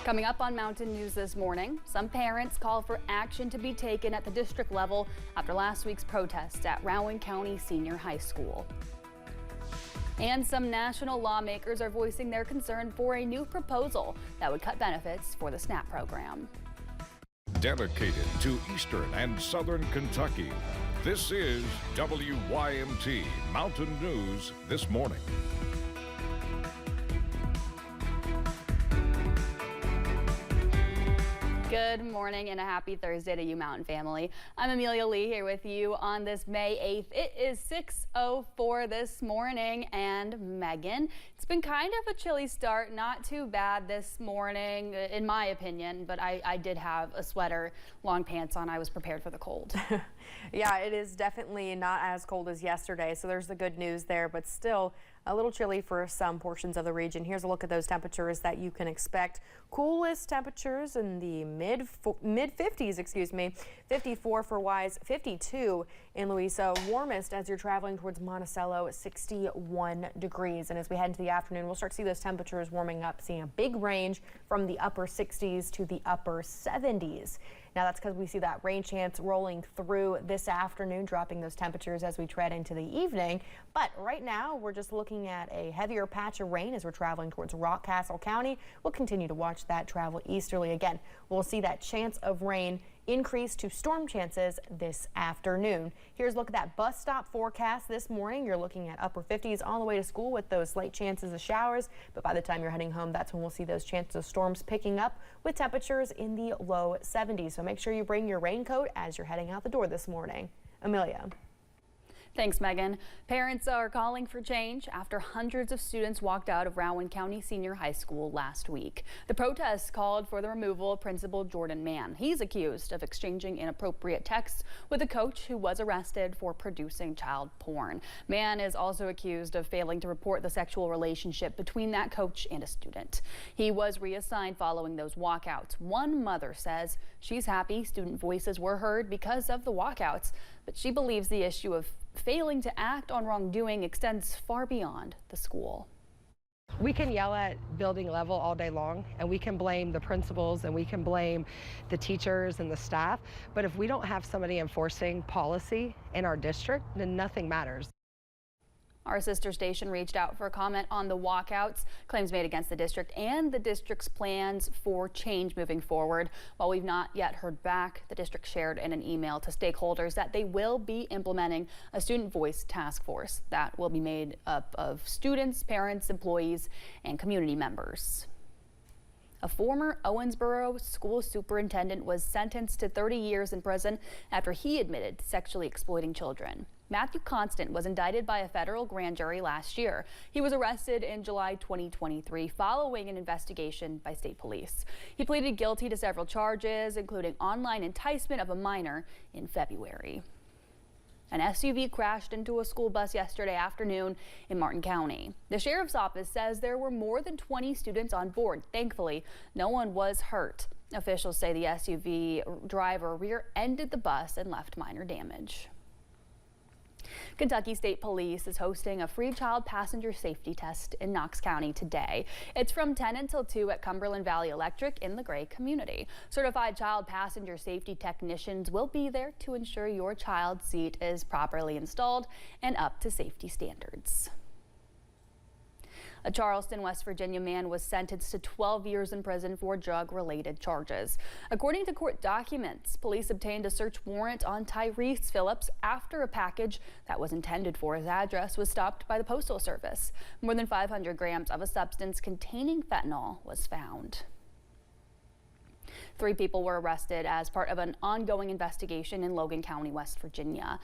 Coming up on Mountain News this morning, some parents call for action to be taken at the district level after last week's protests at Rowan County Senior High School. And some national lawmakers are voicing their concern for a new proposal that would cut benefits for the SNAP program. Dedicated to Eastern and Southern Kentucky, this is WYMT Mountain News this morning. Good morning and a happy Thursday to you, Mountain family. I'm Amelia Lee here with you on this May 8th. It is 6:04 this morning, and Megan, it's been kind of a chilly start. Not too bad this morning, in my opinion, but I did have a sweater, long pants on. I was prepared for the cold. Yeah, it is definitely not as cold as yesterday, so there's the good news there, but still a little chilly for some portions of the region. Here's a look at those temperatures that you can expect. Coolest temperatures in the mid 50s, 54 for Wise, 52 in Louisa. Warmest as you're traveling towards Monticello, 61 degrees. And as we head into the afternoon, we'll start to see those temperatures warming up, seeing a big range from the upper 60s to the upper 70s. Now that's because we see that rain chance rolling through this afternoon, dropping those temperatures as we tread into the evening. But right now we're just looking at a heavier patch of rain as we're traveling towards Rockcastle County. We'll continue to watch that travel easterly. Again, we'll see that chance of rain increase to storm chances this afternoon. Here's a look at that bus stop forecast this morning. You're looking at upper 50s all the way to school with those slight chances of showers. But by the time you're heading home, that's when we'll see those chances of storms picking up with temperatures in the low 70s. So make sure you bring your raincoat as you're heading out the door this morning. Amelia. Thanks, Megan. Parents are calling for change after hundreds of students walked out of Rowan County Senior High School last week. The protests called for the removal of Principal Jordan Mann. He's accused of exchanging inappropriate texts with a coach who was arrested for producing child porn. Mann is also accused of failing to report the sexual relationship between that coach and a student. He was reassigned following those walkouts. One mother says she's happy student voices were heard because of the walkouts, but she believes the issue of failing to act on wrongdoing extends far beyond the school. We can yell at building level all day long, and we can blame the principals and we can blame the teachers and the staff, but if we don't have somebody enforcing policy in our district, then nothing matters. Our sister station reached out for a comment on the walkouts, claims made against the district and the district's plans for change moving forward. While we've not yet heard back, the district shared in an email to stakeholders that they will be implementing a student voice task force that will be made up of students, parents, employees, and community members. A former Owensboro school superintendent was sentenced to 30 years in prison after he admitted to sexually exploiting children. Matthew Constant was indicted by a federal grand jury last year. He was arrested in July 2023 following an investigation by state police. He pleaded guilty to several charges, including online enticement of a minor in February. An SUV crashed into a school bus yesterday afternoon in Martin County. The sheriff's office says there were more than 20 students on board. Thankfully, no one was hurt. Officials say the SUV driver rear-ended the bus and left minor damage. Kentucky State Police is hosting a free child passenger safety test in Knox County today. It's from 10 until 2 at Cumberland Valley Electric in the Gray community. Certified child passenger safety technicians will be there to ensure your child's seat is properly installed and up to safety standards. A Charleston, West Virginia man was sentenced to 12 years in prison for drug-related charges. According to court documents, police obtained a search warrant on Tyrese Phillips after a package that was intended for his address was stopped by the Postal Service. More than 500 grams of a substance containing fentanyl was found. 3 people were arrested as part of an ongoing investigation in Logan County, West Virginia.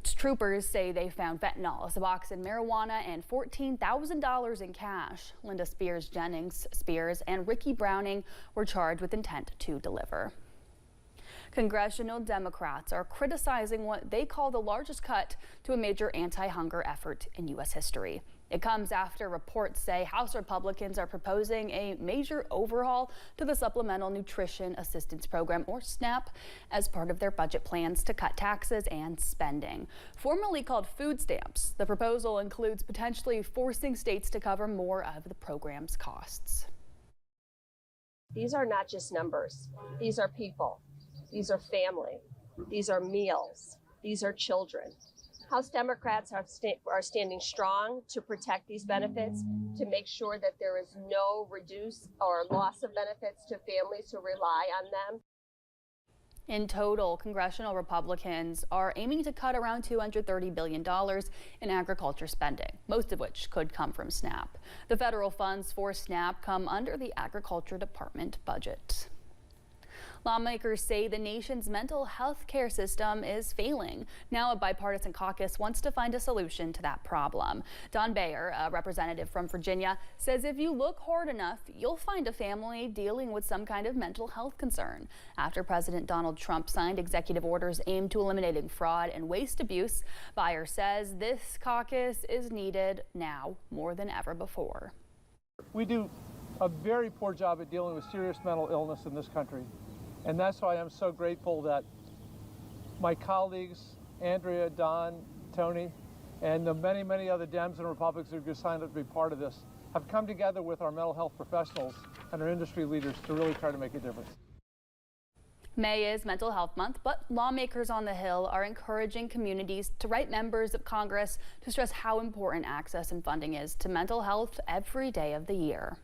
Troopers say they found fentanyl, Suboxone, marijuana, and $14,000 in cash. Linda Spears, Jennings Spears, and Ricky Browning were charged with intent to deliver. Congressional Democrats are criticizing what they call the largest cut to a major anti-hunger effort in U.S. history. It comes after reports say House Republicans are proposing a major overhaul to the Supplemental Nutrition Assistance Program, or SNAP, as part of their budget plans to cut taxes and spending. Formerly called food stamps, the proposal includes potentially forcing states to cover more of the program's costs. these are not just numbers. These are people. These are family. These are meals. These are children. House Democrats are standing strong to protect these benefits, to make sure that there is no reduce or loss of benefits to families who rely on them. In total, congressional Republicans are aiming to cut around $230 billion in agriculture spending, most of which could come from SNAP. The federal funds for SNAP come under the Agriculture Department budget. Lawmakers say the nation's mental health care system is failing. Now a bipartisan caucus wants to find a solution to that problem. Don Bayer, a representative from Virginia, says if you look hard enough, you'll find a family dealing with some kind of mental health concern. After President Donald Trump signed executive orders aimed to eliminating fraud and waste abuse, Bayer says this caucus is needed now more than ever before. We do a very poor job at dealing with serious mental illness in this country. And that's why I'm so grateful that my colleagues, Andrea, Don, Tony, and the many, many other Dems and Republicans who have signed up to be part of this, have come together with our mental health professionals and our industry leaders to really try to make a difference. May is Mental Health Month, but lawmakers on the Hill are encouraging communities to write members of Congress to stress how important access and funding is to mental health every day of the year.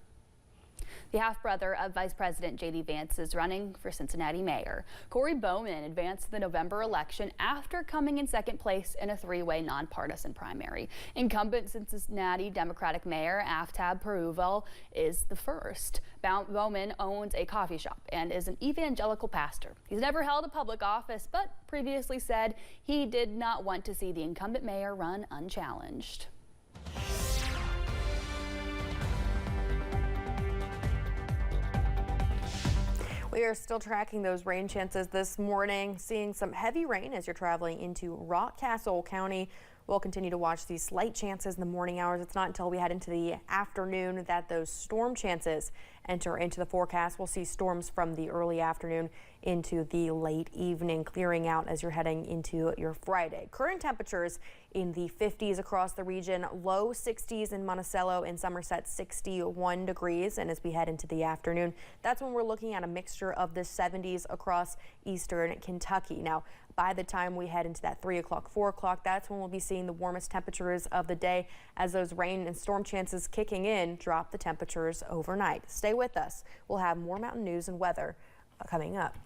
The half-brother of Vice President J.D. Vance is running for Cincinnati mayor. Corey Bowman advanced the November election after coming in second place in a three-way nonpartisan primary. Incumbent Cincinnati Democratic Mayor Aftab Peruval is the first. Bowman owns a coffee shop and is an evangelical pastor. He's never held a public office, but previously said he did not want to see the incumbent mayor run unchallenged. We are still tracking those rain chances this morning, seeing some heavy rain as you're traveling into Rockcastle County. We'll continue to watch these slight chances in the morning hours. It's not until we head into the afternoon that those storm chances enter into the forecast. We'll see storms from the early afternoon into the late evening, clearing out as you're heading into your Friday. Current temperatures in the 50s across the region, low 60s in Monticello and Somerset, 61 degrees. And as we head into the afternoon, that's when we're looking at a mixture of the 70s across eastern Kentucky. Now, by the time we head into that 3 o'clock, 4 o'clock, that's when we'll be seeing the warmest temperatures of the day as those rain and storm chances kicking in drop the temperatures overnight. Stay with us. We'll have more mountain news and weather coming up.